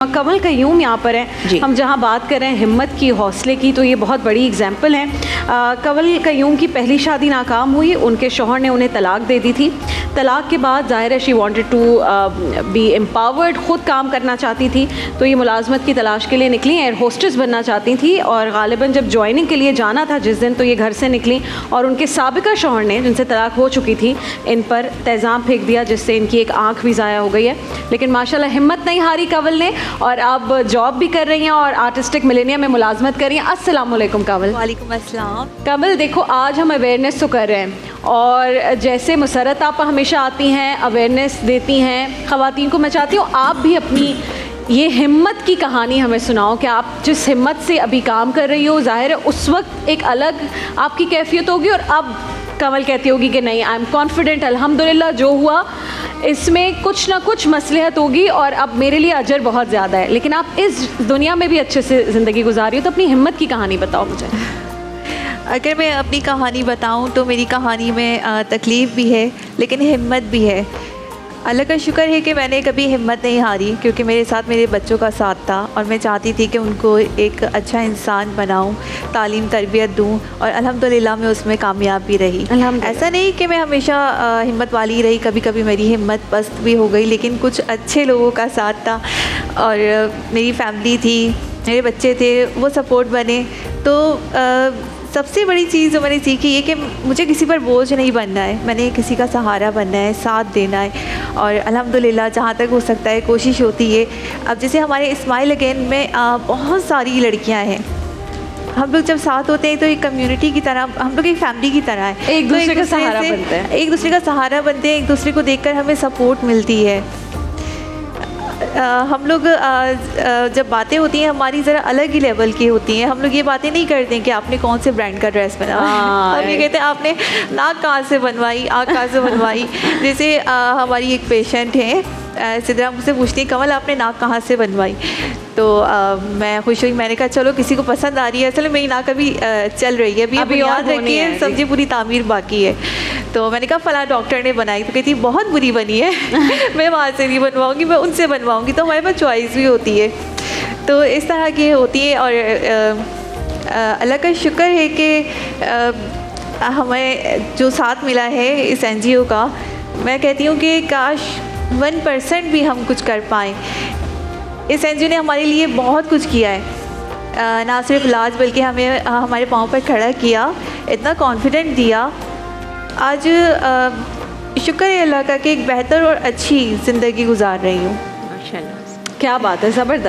कमल कयूम यहाँ पर हैं। हम जहाँ बात कर रहे हैं हिम्मत की, हौसले की, तो ये बहुत बड़ी एग्जाम्पल है। कमल कयूम की पहली शादी नाकाम हुई, उनके शौहर ने उन्हें तलाक दे दी थी। तलाक के बाद ज़ाहिर है she wanted to be empowered, ख़ुद काम करना चाहती थी, तो ये मुलाजमत की तलाश के लिए निकली, एयर होस्टेस बनना चाहती थी। और गालिबन जब जॉइनिंग के लिए जाना था जिस दिन, तो ये घर से निकली और उनके साबिका शौहर ने, जिनसे तलाक हो चुकी थी, इन पर तेज़ाम फेंक दिया, जिससे इनकी एक आँख भी ज़ाया हो गई है। लेकिन माशाल्लाह हिम्मत नहीं हारी कमल ने, और अब जॉब भी कर रही हैं और आर्टिस्टिक मिलेनियम में मुलाजमत कर रही हैं। अस्सलाम वालेकुम कमल। वालेकुम अस्सलाम। कमल देखो, आज हम अवेयरनेस तो कर रहे हैं, और जैसे मुसरत आप हमेशा आती हैं, अवेयरनेस देती हैं ख़वातीन को, मैं चाहती हूँ आप भी अपनी ये हिम्मत की कहानी हमें सुनाओ कि आप जिस हिम्मत से अभी काम कर रही हो, ज़ाहिर है उस वक्त एक अलग आपकी कैफियत होगी, और अब कमल कहती होगी कि नहीं, आई एम कॉन्फिडेंट, अल्हम्दुलिल्लाह जो हुआ इसमें कुछ ना कुछ मसलहत होगी और अब मेरे लिए अजर बहुत ज़्यादा है। लेकिन आप इस दुनिया में भी अच्छे से ज़िंदगी गुजारी हो, तो अपनी हिम्मत की कहानी बताओ मुझे। अगर मैं अपनी कहानी बताऊं तो मेरी कहानी में तकलीफ़ भी है लेकिन हिम्मत भी है। अल्लाह का शुक्र है कि मैंने कभी हिम्मत नहीं हारी, क्योंकि मेरे साथ मेरे बच्चों का साथ था और मैं चाहती थी कि उनको एक अच्छा इंसान बनाऊं, तालीम तरबियत दूं, और अल्हम्दुलिल्लाह मैं उसमें कामयाब भी रही। ऐसा नहीं कि मैं हमेशा हिम्मत वाली ही रही, कभी कभी मेरी हिम्मत पस्त भी हो गई, लेकिन कुछ अच्छे लोगों का साथ था और मेरी फैमिली थी, मेरे बच्चे थे, वो सपोर्ट बने। तो सबसे बड़ी चीज़ जो मैंने सीखी ये कि मुझे किसी पर बोझ नहीं बनना है, मैंने किसी का सहारा बनना है, साथ देना है, और अल्हम्दुलिल्लाह जहाँ तक हो सकता है कोशिश होती है। अब जैसे हमारे स्माइल अगेन में बहुत सारी लड़कियाँ हैं, हम लोग जब साथ होते हैं तो एक कम्युनिटी की तरह, हम लोग एक फैमिली की तरह है, एक दूसरे का सहारा बनते हैं, एक दूसरे का सहारा बनते हैं, एक दूसरे को देखकर हमें सपोर्ट मिलती है। हम लोग जब बातें होती हैं हमारी ज़रा अलग ही लेवल की होती हैं। हम लोग ये बातें नहीं करते हैं कि आपने कौन से ब्रांड का ड्रेस पहना, हम ये कहते हैं आपने नाक कहाँ से बनवाई, आँख कहाँ से बनवाई। जैसे हमारी एक पेशेंट है, सिद्धरा मुझसे पूछती है कमल आपने नाक कहाँ से बनवाई, तो मैं खुश हुई, मैंने कहा चलो किसी को पसंद आ रही है। असल में मेरी नाक अभी चल रही है, अभी याद रखिए सब्जी पूरी तामीर बाकी है। तो मैंने कहा फ़लाँ डॉक्टर ने बनाई, तो कहती बहुत बुरी बनी है मैं वहाँ से नहीं बनवाऊँगी, मैं उनसे बनवाऊँगी। तो हमारे पास चॉइस भी होती है, तो इस तरह की होती है। और अल्लाह का शुक्र है कि हमें जो साथ मिला है इस NGO का, मैं कहती हूँ कि काश 1% भी हम कुछ कर पाएँ। इस NGO ने हमारे लिए बहुत कुछ किया है, ना सिर्फ इलाज बल्कि हमें हमारे पाँव पर खड़ा किया, इतना कॉन्फिडेंट दिया। आज शुक्र है अल्लाह का कि एक बेहतर और अच्छी ज़िंदगी गुजार रही हूँ। माशाल्लाह, क्या बात है, ज़बरदस्त।